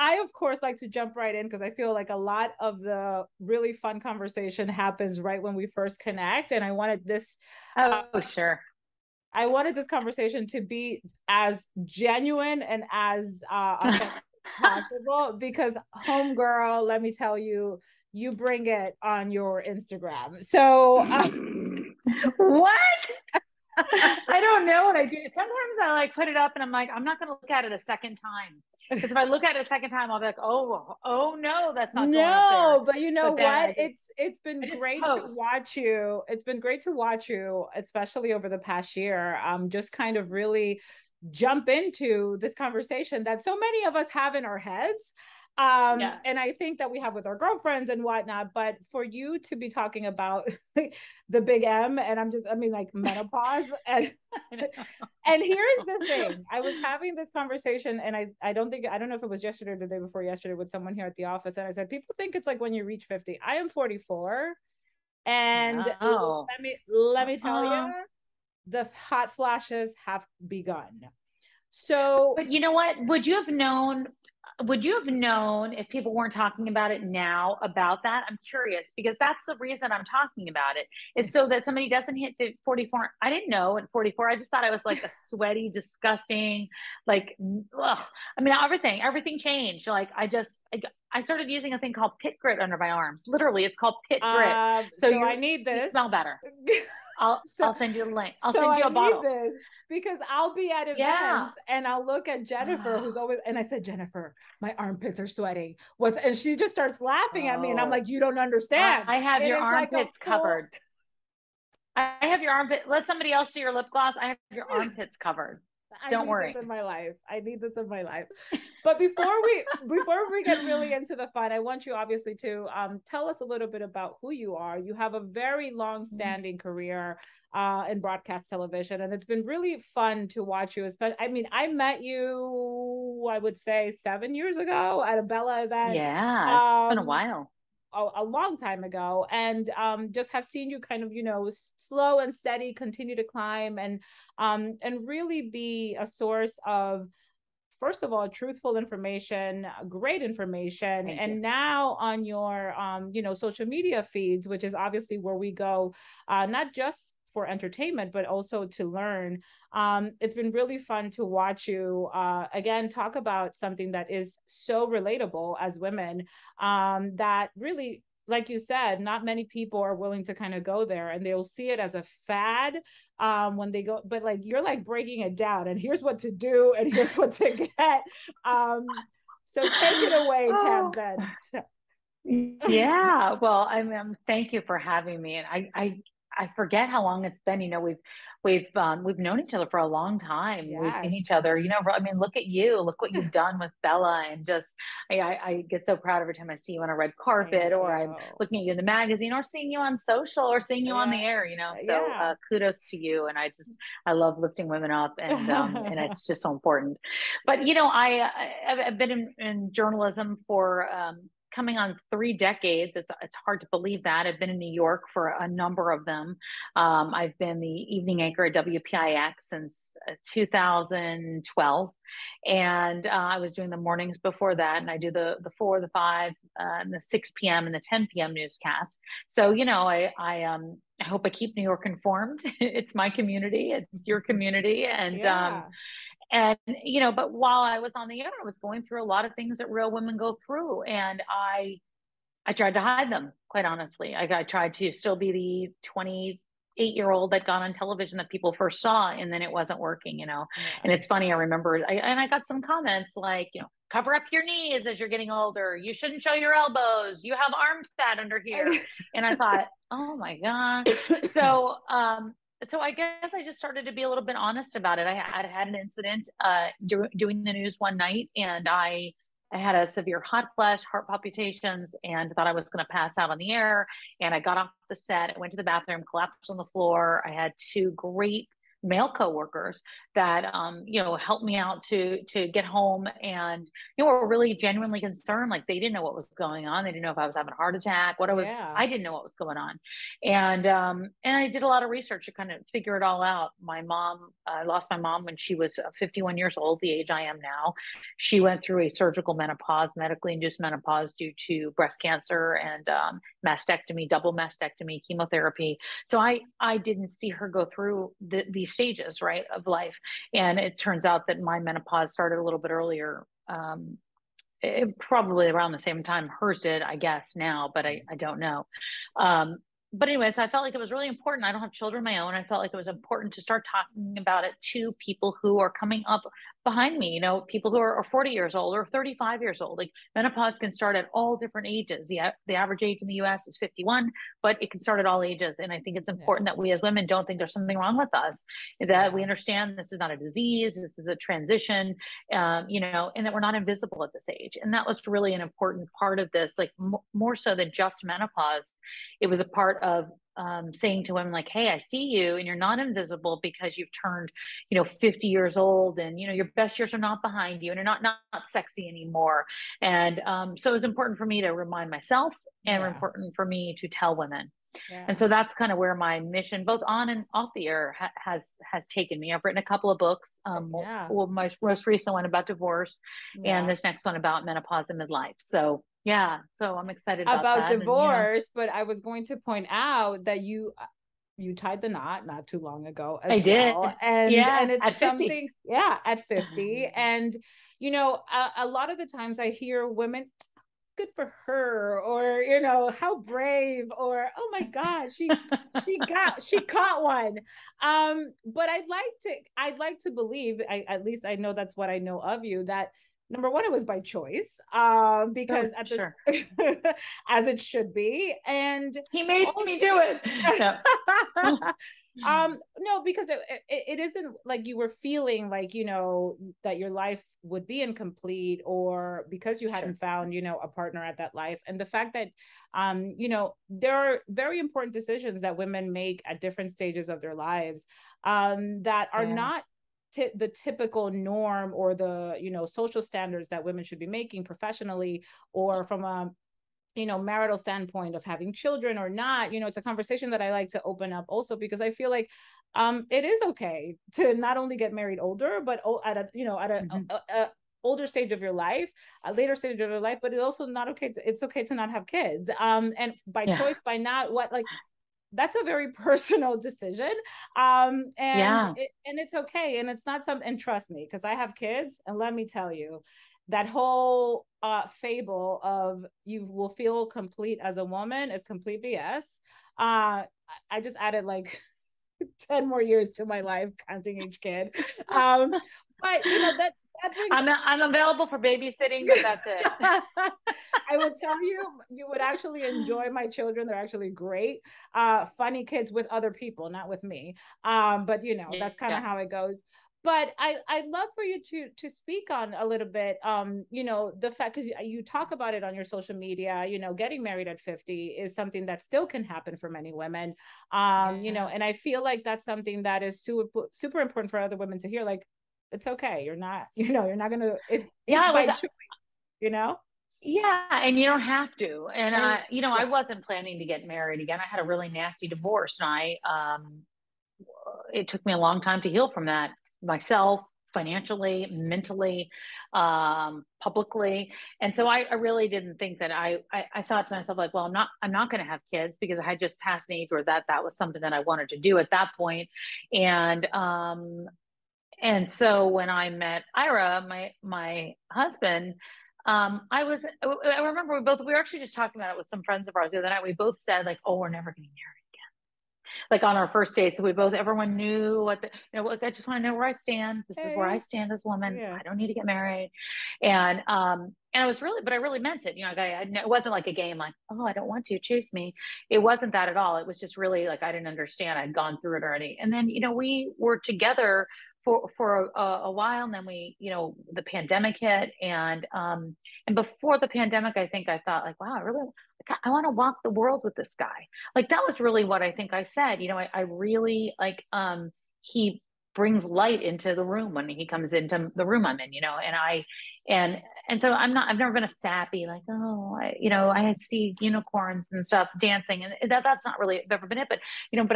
I of course like to jump right in because I feel like a lot of the really fun conversation happens right when we first connect. And uh, Oh, sure. I wanted this conversation to be as genuine and as authentic as possible because homegirl, let me tell you, you bring it on your Instagram. So What? I don't know what I do. Sometimes I like put it up and I'm like, I'm not going to look at it a second time. Because if I look at it a second time, I'll be like, oh no, that's not going up there. no, but you know But then what? I just, It's been I just great to post. watch you. It's been great to watch you, especially over the past year. Just kind of really jump into this conversation that so many of us have in our heads. Yeah. And I think that we have with our girlfriends and whatnot, but for you to be talking about the big M, and I mean, like menopause, and I know. and here's the thing. I was having this conversation, and I don't know if it was yesterday or the day before yesterday with someone here at the office. And I said, people think it's like when you reach 50. I am 44. And No. let me tell you, Uh-uh. the hot flashes have begun. So But you know what? Would you have known if people weren't talking about it now about that? I'm curious because that's the reason I'm talking about it is so that somebody doesn't hit 44. I didn't know at 44. I just thought I was like a sweaty, disgusting, like, ugh. I mean, everything changed. Like I started using a thing called pit grit under my arms. Literally, it's called pit grit. So so I need you this. smell better. so I'll send you the link. I'll so send I you a need bottle. this because I'll be at Yeah. events and I'll look at Jennifer, who's always, and I said, Jennifer, my armpits are sweating. And she just starts laughing at me, and I'm Oh, like, you don't understand. I have It your is like a armpits full. covered. I have your armpit. Let somebody else do your lip gloss. I have your armpits covered. I Don't need this worry. in my life. I need this in my life. But before we get really into the fun, I want you obviously to tell us a little bit about who you are. You have a very long-standing career in broadcast television, and it's been really fun to watch you. Especially, I mean, I met you, I would say, 7 years ago at a Bella event. Yeah, it's been a Um, while. a long time ago, and just have seen you kind of slow and steady continue to climb, and really be a source of, first of all, truthful information, great information. Thank you. And now on your social media feeds, which is obviously where we go, not just for entertainment but also to learn. It's been really fun to watch you again talk about something that is so relatable as women, that really, like you said, not many people are willing to kind of go there, and they'll see it as a fad when they go, but like you're like breaking it down, and here's what to do and here's what to get. So take it away, Oh, Tamsen. yeah. Well, thank you for having me. And I forget how long it's been. We've known each other for a long time. We've seen each Yes. other, I mean, look at you, look what you've done with Bella. And just, I get so proud every time I see you on a red carpet, Thank or I'm you. looking at you in the magazine, or seeing you on social, or seeing you on Yeah. the air. So, Yeah. kudos to you. And I love lifting women up, and it's just so important. But, I've been in journalism for, coming on 3 decades. It's hard to believe that. I've been in New York for a number of them. I've been the evening anchor at WPIX since 2012, and I was doing the mornings before that, and I do the 4, the 5, and the 6 p.m. and the 10 p.m. newscast. So I hope I keep New York informed. It's my community, it's your community, Yeah. but while I was on the air, I was going through a lot of things that real women go through. And I tried to hide them, quite honestly. I tried to still be the 28-year-old that got on television that people first saw, and then it wasn't working. Yeah. And it's funny, I remember, I got some comments like, cover up your knees as you're getting older. You shouldn't show your elbows. You have arm fat under here. And I thought, oh my God. So, so I guess I just started to be a little bit honest about it. I had an incident doing the news one night, and I had a severe hot flash, heart palpitations, and thought I was going to pass out on the air. And I got off the set, I went to the bathroom, collapsed on the floor. I had two great male coworkers that, helped me out to get home, and, were really genuinely concerned. Like, they didn't know what was going on. They didn't know if I was having a heart attack, Yeah. I didn't know what was going on. And I did a lot of research to kind of figure it all out. I lost my mom when she was 51 years old, the age I am now. She went through a surgical menopause, medically induced menopause, due to breast cancer and mastectomy, double mastectomy, chemotherapy. So I didn't see her go through these stages, right, of life. And it turns out that my menopause started a little bit earlier. Probably around the same time hers did, I guess now, but I don't know. But anyways, I felt like it was really important. I don't have children of my own. I felt like it was important to start talking about it to people who are coming up behind me, people who are 40 years old or 35 years old. Like, menopause can start at all different ages. The average age in the US is 51, but it can start at all ages. And I think it's Yeah. important that we as women don't think there's something wrong with us, that we understand this is not a disease, this is a transition, and that we're not invisible at this age. And that was really an important part of this, like, more so than just menopause. It was a part of saying to women, like, hey, I see you, and you're not invisible because you've turned 50 years old, and your best years are not behind you, and you're not sexy anymore. And so it was important for me to remind myself, and Yeah. important for me to tell women. And Yeah. so that's kind of where my mission, both on and off the air, has taken me. I've written a couple of books. Yeah. Well, my most recent one about divorce, and Yeah. this next one about menopause and midlife. So yeah, so I'm excited about About that. And divorce, but I was going to point out that you tied the knot not too long ago I as did, well, and yeah, it's at 50. something, yeah, at 50. And a lot of the times I hear women, good for her, or how brave, or oh my god, she caught one. But I'd like to believe, at least I know that's what I know of you, that number one, it was by choice, Oh, because at this sure. as it should be. And He made also, me do it. No. no, because it isn't like you were feeling like, that your life would be incomplete, or because you hadn't Sure. found, a partner at that life. And the fact that, there are very important decisions that women make at different stages of their lives, that are Yeah. not the typical norm, or the, social standards that women should be making professionally, or from a marital standpoint of having children or not. It's a conversation that I like to open up also, because I feel like it is okay to not only get married older, but at Hmm. a older stage of your life, a later stage of your life. But it's also not okay it's okay to not have kids, and by Yeah. choice, by not what, like, that's a very personal decision, Yeah. and it's okay, and it's not something. And trust me, because I have kids, and let me tell you, that whole fable of you will feel complete as a woman is complete BS. I just added like 10 more years to my life counting each kid. um but that brings I'm available for babysitting, but that's it. I will tell you, you would actually enjoy my children. They're actually great, funny kids with other people, not with me. But that's kind of Yeah. how it goes. But I'd love for you to speak on a little bit, the fact, because you talk about it on your social media. Getting married at 50 is something that still can happen for many women. Yeah. And I feel like that's something that is super important for other women to hear. Like, it's okay. You're not gonna, Yeah. if by choice, you know. Yeah, and you don't have to. And And I yeah, wasn't planning to get married again. I had a really nasty divorce, and it took me a long time to heal from that, myself, financially, mentally, publicly. And so I really didn't think that I thought to myself, like, well, I'm not going to have kids, because I had just passed an age where that was something that I wanted to do at that point. And, and so when I met Ira, my husband, I remember we were actually just talking about it with some friends of ours the other night. We both said, like, oh, we're never getting married, like, on our first date. So everyone knew I just want to know where I stand. This is where I hey, stand as a woman. yeah, I don't need to get married. And I was really, but I really meant it. It wasn't like a game, like, oh, I don't want to, choose me. It wasn't that at all. It was just really like, I didn't understand. I'd gone through it already. And then, we were together for a while. And then the pandemic hit. And before the pandemic, I think I thought, like, wow, I want to walk the world with this guy. Like, that was really what I think I said. I really like, he brings light into the room when he comes into the room I'm in, and so I've never been a sappy, like, oh, I see unicorns and stuff dancing, and that's not really ever been it, but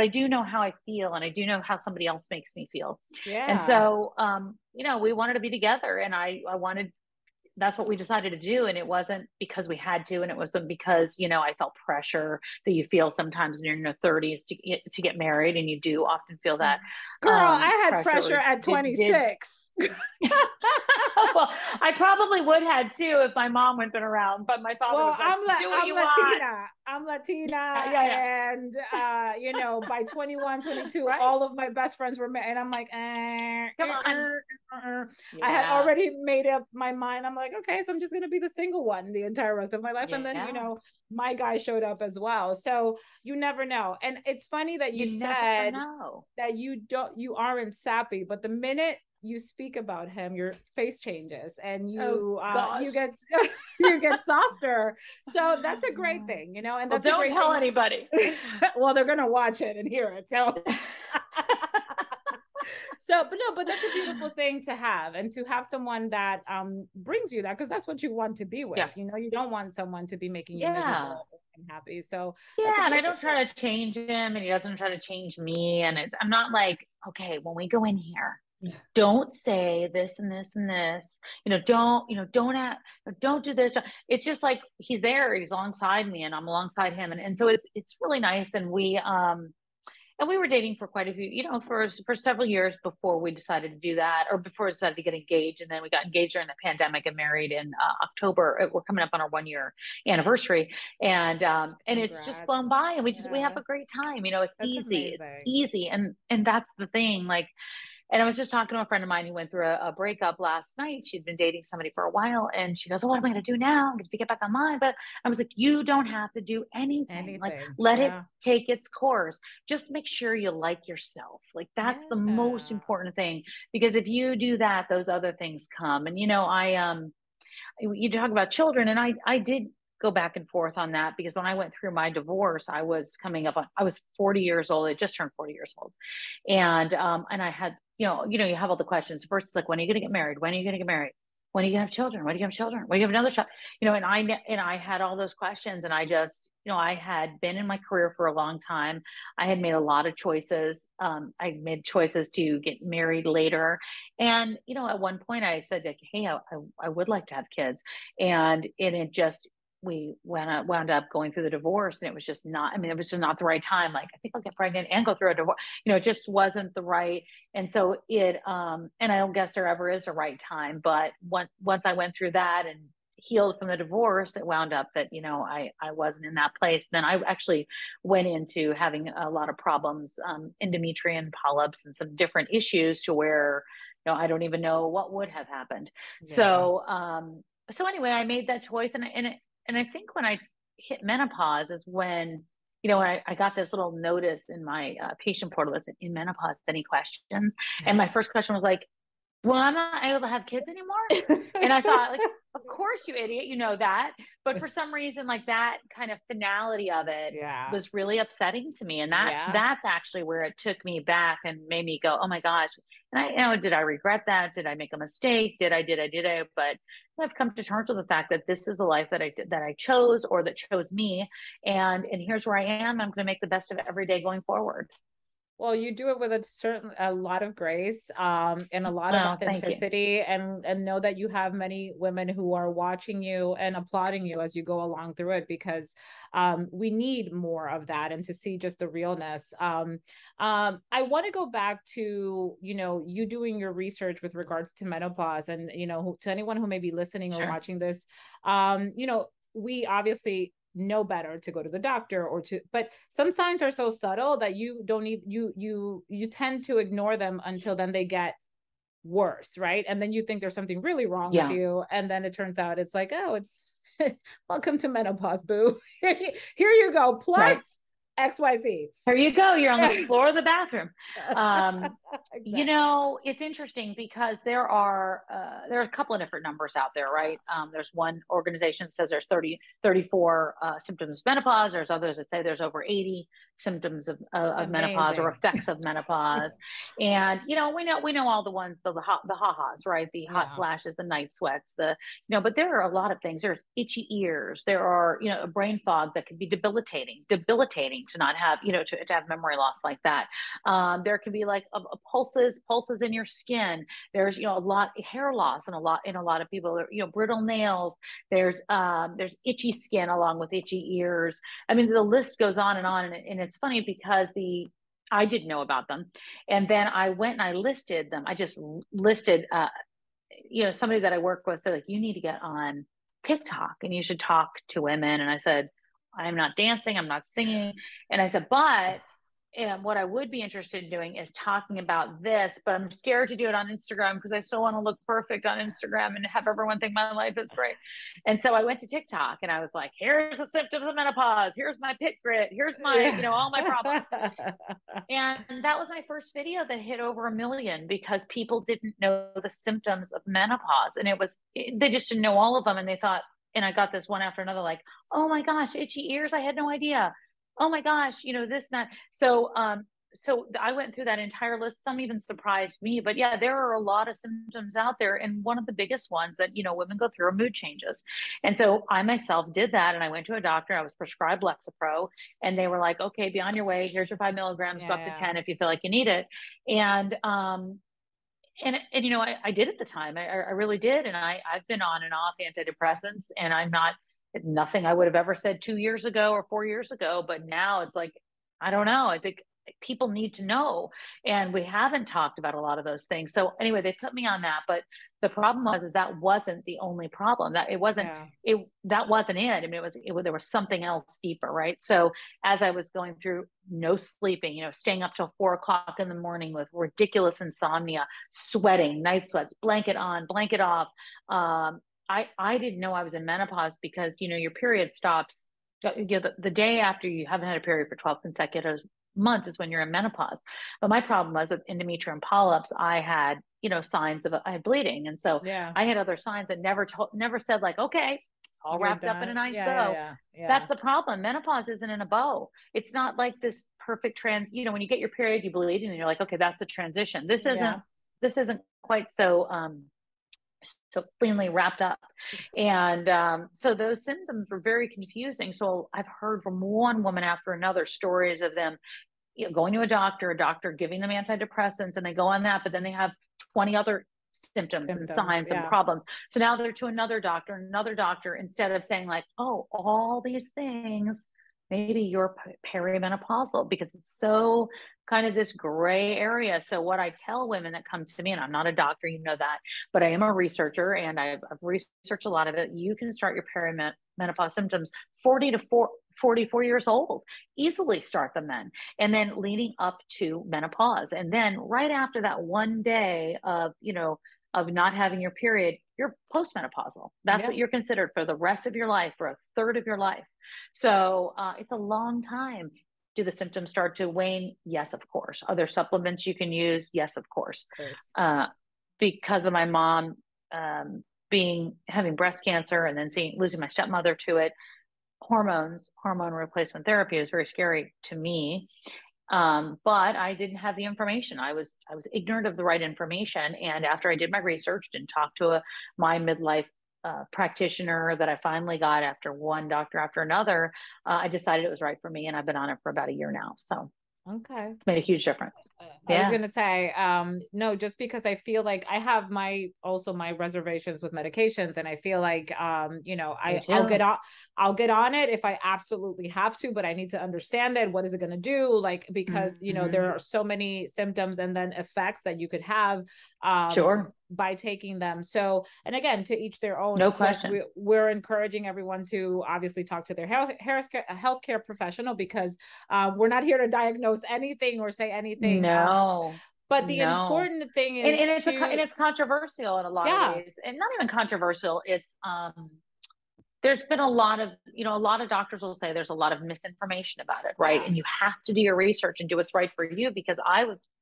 I do know how I feel, and I do know how somebody else makes me feel. And Yeah. so, we wanted to be together, and I wanted, that's what we decided to do. And it wasn't because we had to, and it wasn't because, I felt pressure that you feel sometimes when you're in your 30s to get married. And you do often feel that Girl, I had pressure. pressure Or at did 26. well, I probably would have too if my mom had been around, but my father Well, was like, do what I'm you want. Latina. I'm Latina, Yeah. and by 21, 22, Right. all of my best friends were married, and I'm like, Come on. I had Yeah. already made up my mind. I'm like, okay, so I'm just gonna be the single one the entire rest of my life, and then Yeah. my guy showed up as well. So you never know, and it's funny that you You never said know. that you aren't sappy, but the minute you speak about him, your face changes, and Oh you gosh. get you get softer. So that's a great thing, and Well, that's a don't great tell thing. anybody. Well, they're gonna watch it and hear it. So so but no, but that's a beautiful thing to have, and to have someone that brings you that, because that's what you want to be with. Yeah. You don't want someone to be making you Yeah. miserable and happy. So that's a Yeah, and I beautiful don't thing. try to change him, and he doesn't try to change me. And I'm not like, okay, when we go in here, don't say this and this and this. Don't do this. It's just like he's there, he's alongside me, and I'm alongside him, and so it's really nice. And we were dating for quite a few, for several years before we decided to do that, or before we decided to get engaged. And then we got engaged during the pandemic and married in October. We're coming up on our 1 year anniversary, and it's just Congrats. flown by, and we have Yeah, a great time. that's It's amazing. easy, and that's the thing. Like, and I was just talking to a friend of mine who went through a breakup last night. She'd been dating somebody for a while, and she goes, "Oh, what am I going to do now? I'm going to get back online." But I was like, "You don't have to do anything. Like, Anything. let it Yeah. take its course. Just make sure you like yourself. Like, that's the most Yeah. important thing. Because if you do that, those other things come." And you talk about children, and I did go back and forth on that, because when I went through my divorce, I was 40 years old. I just turned 40 years old. And I had, you have all the questions. First, it's like, when are you going to get married? When are you going to get married? When are you going to have children? When do you have children? When do you have another child? And I had all those questions, and I just, I had been in my career for a long time. I had made a lot of choices. I made choices to get married later. And, at one point I said, like, hey, I would like to have kids. And it just, we wound up going through the divorce, and it was just not, it was just not the right time. Like, I think I'll get pregnant and go through a divorce. It just wasn't the right. And so and I don't guess there ever is a right time, but once I went through that and healed from the divorce, it wound up that, I wasn't in that place. Then I actually went into having a lot of problems, endometrium polyps and some different issues, to where, I don't even know what would have happened. Yeah. So anyway, I made that choice, and I think when I hit menopause is when, I got this little notice in my patient portal that's in menopause, any questions? And my first question was like, well, I'm not able to have kids anymore. And I thought, like, of course, you idiot, you know that. But for some reason, like, that kind of finality of it Yeah. was really upsetting to me. And Yeah. that's actually where it took me back and made me go, oh my gosh. And did I regret that? Did I make a mistake? Did I? But I've come to terms with the fact that this is a life that I chose, or that chose me. And here's where I am. I'm going to make the best of every day going forward. Well, you do it with a lot of grace, and a lot of Oh, thank you. authenticity, and know that you have many women who are watching you and applauding you as you go along through it, because we need more of that, and to see just the realness. I want to go back to, you doing your research with regards to menopause, and, to anyone who may be listening or Sure. watching this, we obviously know better to go to the doctor, but some signs are so subtle that you don't need you tend to ignore them until then they get worse, right? And then you think there's something really wrong with Yeah. you, and then it turns out it's like, oh, it's welcome to menopause, boo. Here you go, plus Right. XYZ. Here you go. You're on the floor of the bathroom. Exactly. It's interesting, because there are a couple of different numbers out there, Yeah. right? There's one organization that says there's 34 symptoms of menopause. There's others that say there's over 80. symptoms of menopause or Amazing. effects of menopause. And, we know all the ones, the ha-has, right? The hot Yeah. flashes, the night sweats, but there are a lot of things. There's itchy ears. There are, a brain fog that can be debilitating to not have, to have memory loss like that. There can be like pulses in your skin. There's, a lot hair loss and in a lot of people, brittle nails. There's itchy skin along with itchy ears. I mean, the list goes on and on. And it's funny because I didn't know about them. And then I went and I listed them. I just listed, somebody that I work with said, like, you need to get on TikTok and you should talk to women. And I said, I'm not dancing, I'm not singing. And I said, but what I would be interested in doing is talking about this, but I'm scared to do it on Instagram because I still want to look perfect on Instagram and have everyone think my life is great. And so I went to TikTok and I was like, here's the symptoms of menopause. Here's my pit grit. Here's my, all my problems. And that was my first video that hit over 1 million because people didn't know the symptoms of menopause. And they just didn't know all of them. And they thought, and I got this one after another, like, oh my gosh, itchy ears. I had no idea. Oh my gosh, this, and that. So I went through that entire list. Some even surprised me, but yeah, there are a lot of symptoms out there. And one of the biggest ones that, women go through are mood changes. And so I myself did that. And I went to a doctor, I was prescribed Lexapro, and they were like, okay, be on your way. Here's your 5 milligrams, go up to 10 if you feel like you need it. And, I did at the time. I really did. And I've been on and off antidepressants, and I'm not, nothing I would have ever said 2 years ago or 4 years ago. But now it's like, I don't know. I think people need to know. And we haven't talked about a lot of those things. So anyway, they put me on that. But the problem is that wasn't the only problem. That that wasn't it. I mean, there was something else deeper, right? So as I was going through no sleeping, staying up till 4 o'clock in the morning with ridiculous insomnia, sweating, night sweats, blanket on, blanket off. I didn't know I was in menopause because, your period stops. The day after you haven't had a period for 12 consecutive months is when you're in menopause. But my problem was with endometrium polyps, I had, signs of I had bleeding. And so I had other signs that never said like, okay, all You're wrapped up in a nice bow. That's the problem. Menopause isn't in a bow. It's not like this perfect when you get your period, you bleed and you're like, okay, that's a transition. This isn't quite so cleanly wrapped up. And so those symptoms were very confusing. So I've heard from one woman after another stories of them going to a doctor giving them antidepressants, and they go on that, but then they have 20 other symptoms and signs and problems. So now they're to another doctor, instead of saying like, oh, all these things, maybe you're perimenopausal, because it's so kind of this gray area. So what I tell women that come to me, and I'm not a doctor, that, but I am a researcher and I've researched a lot of it. You can start your perimenopause symptoms 44 years old, easily start them then, and then leading up to menopause. And then right after that one day of not having your period, you're postmenopausal. That's what you're considered for the rest of your life, for a third of your life. So it's a long time. Do the symptoms start to wane? Yes, of course. Are there supplements you can use? Yes, of course. Because of my mom having breast cancer and then losing my stepmother to it, hormone replacement therapy is very scary to me. But I didn't have the information. I was ignorant of the right information. And after I did my research and talked to my midlife practitioner that I finally got after one doctor after another, I decided it was right for me. And I've been on it for about a year now. So okay, it's made a huge difference. I was gonna say, no, just because I feel like I have my reservations with medications, and I feel like, I'll get on it if I absolutely have to, but I need to understand it. What is it gonna do? Like, because there are so many symptoms and then effects that you could have, sure, by taking them. So, and again, to each their own. No of course, question. we're encouraging everyone to obviously talk to their healthcare professional, because we're not here to diagnose anything or say anything. No. But the important thing is, and it's controversial in a lot of ways, and not even controversial. It's there's been a lot of doctors will say there's a lot of misinformation about it, right? And you have to do your research and do what's right for you, because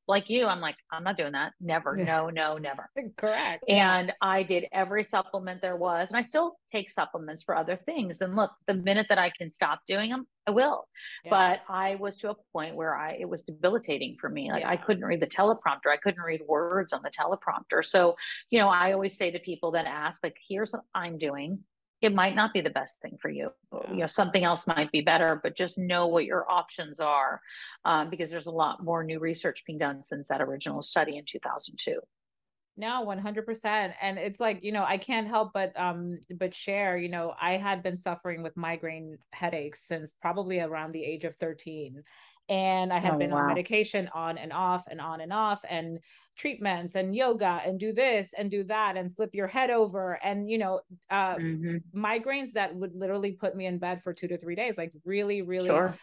like you, I'm like, I'm not doing that. Never. No, no, never. Correct. Yeah. And I did every supplement there was, and I still take supplements for other things. And look, the minute that I can stop doing them, I will. Yeah. But I was to a point where it was debilitating for me. Like I Yeah. couldn't read the teleprompter. I couldn't read words on the teleprompter. So, I always say to people that ask, like, here's what I'm doing. It might not be the best thing for you. Yeah. Something else might be better, but just know what your options are, because there's a lot more new research being done since that original study in 2002. No, 100%. And it's like, I can't help but share, I had been suffering with migraine headaches since probably around the age of 13. And I had Oh, been on wow. medication on and off and on and off, and treatments and yoga and do this and do that and flip your head over. And, Mm-hmm. migraines that would literally put me in bed for 2 to 3 days, like really, really Sure.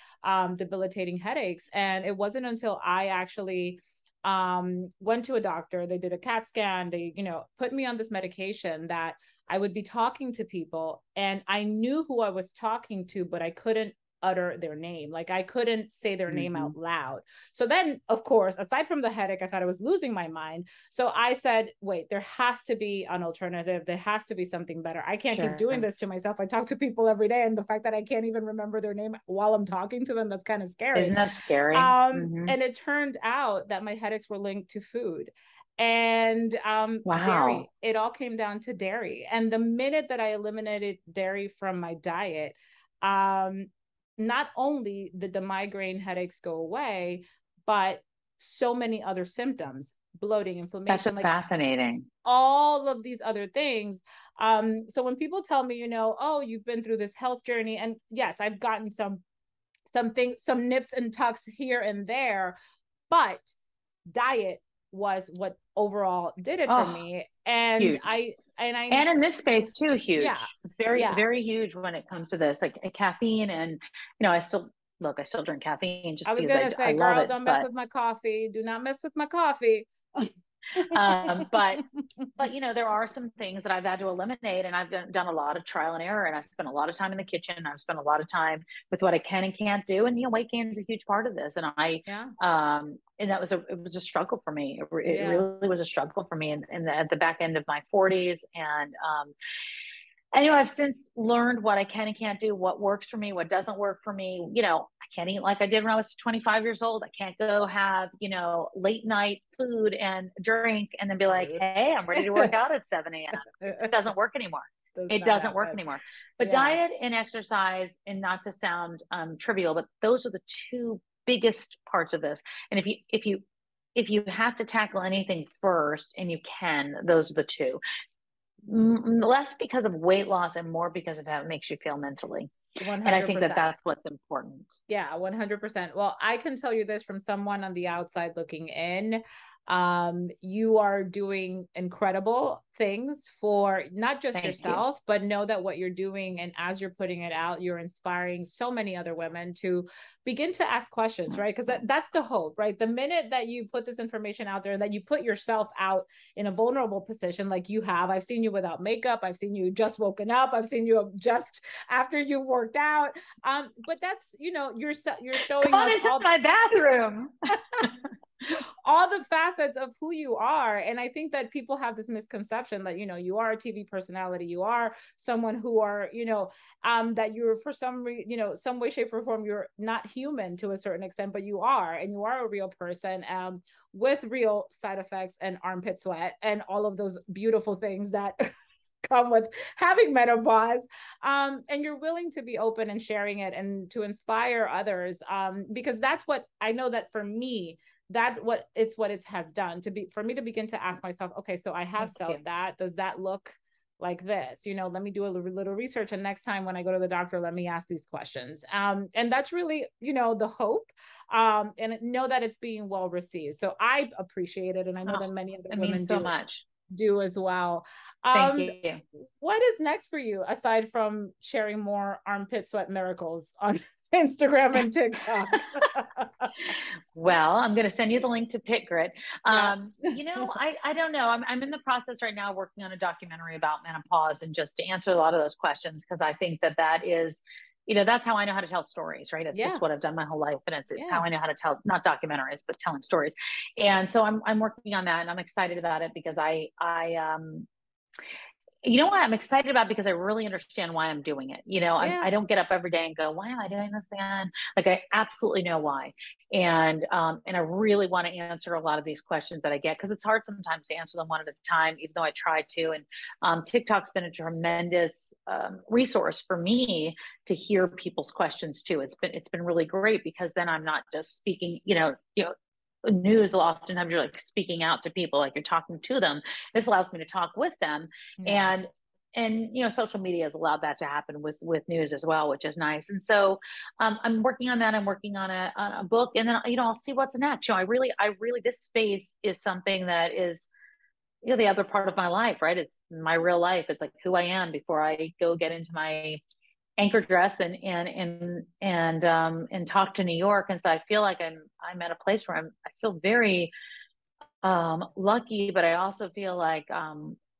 debilitating headaches. And it wasn't until I actually went to a doctor, they did a CAT scan, they put me on this medication, that I would be talking to people and I knew who I was talking to, but I couldn't utter their name. Like I couldn't say their name Mm-hmm. out loud. So then, of course, aside from the headache, I thought I was losing my mind. So I said, wait, there has to be an alternative. There has to be something better. I can't keep doing Sure. this to myself. I talk to people every day, and the fact that I can't even remember their name while I'm talking to them, that's kind of scary. Isn't that scary? Mm-hmm. And it turned out that my headaches were linked to food and dairy. Wow. It all came down to dairy. And the minute that I eliminated dairy from my diet, um, not only did the migraine headaches go away, but so many other symptoms, bloating, That's inflammation, like fascinating. all of these other things. So when people tell me, oh, you've been through this health journey, and yes, I've gotten some things, some nips and tucks here and there, but diet was what overall did it for Oh, me. And huge. I, And in this space too, yeah, huge. Very, yeah. very huge when it comes to this, like caffeine. And, I still drink caffeine I just was because gonna I say, love girl, it. don't mess with my coffee. Do not mess with my coffee. Um, but there are some things that I've had to eliminate, and I've done a lot of trial and error, and I've spent a lot of time in the kitchen. I've spent a lot of time with what I can and can't do. And, weight gain is a huge part of this. And Yeah, and it was a struggle for me. It yeah. really was a struggle for me at the back end of my 40s. And, I've since learned what I can and can't do, what works for me, what doesn't work for me. I can't eat like I did when I was 25 years old. I can't go have, late night food and drink and then be like, hey, I'm ready to work out at 7 a.m. It just doesn't work anymore. Does It not doesn't work happen. anymore. But Yeah. diet and exercise, and not to sound trivial, but those are the two biggest parts of this. And if you have to tackle anything first, and you can, those are the two. Less because of weight loss and more because of how it makes you feel mentally. And I think that 100%. that's what's important. Yeah, 100%. Well, I can tell you this from someone on the outside looking in. You are doing incredible things for not just Thank you. yourself, but know that what you're doing, and as you're putting it out, you're inspiring so many other women to begin to ask questions, right? Because that's the hope, right? The minute that you put this information out there, and that you put yourself out in a vulnerable position like you have. I've seen you without makeup. I've seen you just woken up. I've seen you just after you worked out. But that's, you're showing Come on us into my bathroom. all the facets of who you are. And I think that people have this misconception that, you are a TV personality, you are someone who are, that you're for some some way, shape, or form, you're not human to a certain extent, but you are, and you are a real person, with real side effects and armpit sweat and all of those beautiful things that come with having menopause, and you're willing to be open and sharing it and to inspire others, because that's what I know that for me, what it has done for me to begin to ask myself, okay, so I have Thank felt you. that, does that look like this? Let me do a little research, and next time when I go to the doctor, let me ask these questions, and that's really the hope, and know that it's being well received. So I appreciate it, and I know that many other It women means so much. do as well. Thank you. What is next for you aside from sharing more armpit sweat miracles on Instagram and TikTok? Well, I'm going to send you the link to Pit Grit. Yeah. I don't know. I'm in the process right now working on a documentary about menopause, and just to answer a lot of those questions, because I think that is, that's how I know how to tell stories, right? It's Yeah. just what I've done my whole life. And it's how Yeah. I know how to tell, not documentaries, but telling stories. And so I'm working on that, and I'm excited about it because you know what I'm excited about, because I really understand why I'm doing it. I Yeah. don't get up every day and go, why am I doing this again? Like, I absolutely know why. And I really want to answer a lot of these questions that I get, because it's hard sometimes to answer them one at a time, even though I try to. And TikTok's been a tremendous resource for me to hear people's questions too. It's been really great, because then I'm not just speaking, news, oftentimes you're like speaking out to people, like you're talking to them. This allows me to talk with them. Yeah. And social media has allowed that to happen with news as well, which is nice. And so I'm working on that. I'm working on a book, and then I'll see what's next. I really this space is something that is the other part of my life, right? It's my real life. It's like who I am before I go get into my anchor dress and talk to New York. And so I feel like I'm at a place where I feel very lucky, but I also feel like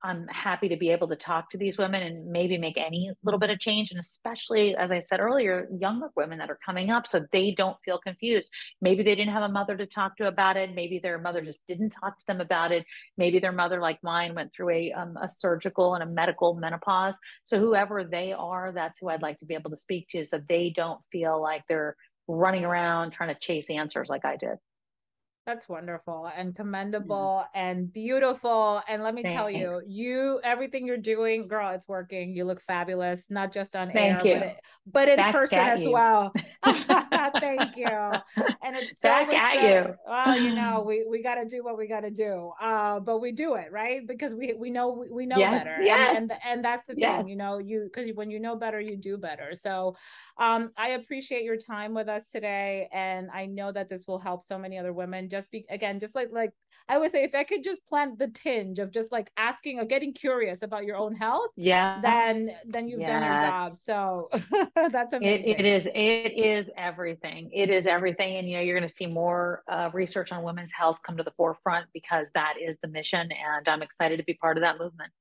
I'm happy to be able to talk to these women and maybe make any little bit of change. And especially, as I said earlier, younger women that are coming up, so they don't feel confused. Maybe they didn't have a mother to talk to about it. Maybe their mother just didn't talk to them about it. Maybe their mother, like mine, went through a surgical and a medical menopause. So whoever they are, that's who I'd like to be able to speak to, so they don't feel like they're running around trying to chase answers like I did. That's wonderful and Yeah. commendable and beautiful. And let me tell you, Thanks. everything you're doing, girl, it's working. You look fabulous, not just on Thank air, but you. in Back person at as you. well. Thank you. And it's so Back much at so, you. well, we got to do what we got to do. But we do it, right? Because we know Yes, better. yes, And that's the thing, yes. because when you know better, you do better. So I appreciate your time with us today, and I know that this will help so many other women. Again, just like I would say, if I could just plant the tinge of just like asking or getting curious about your own health, Yeah. then you've done your Yes. job. So that's It amazing. is, it is everything. It is everything. And you're going to see more research on women's health come to the forefront, because that is the mission. And I'm excited to be part of that movement.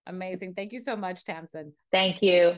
Amazing. Thank you so much, Tamsen. Thank you.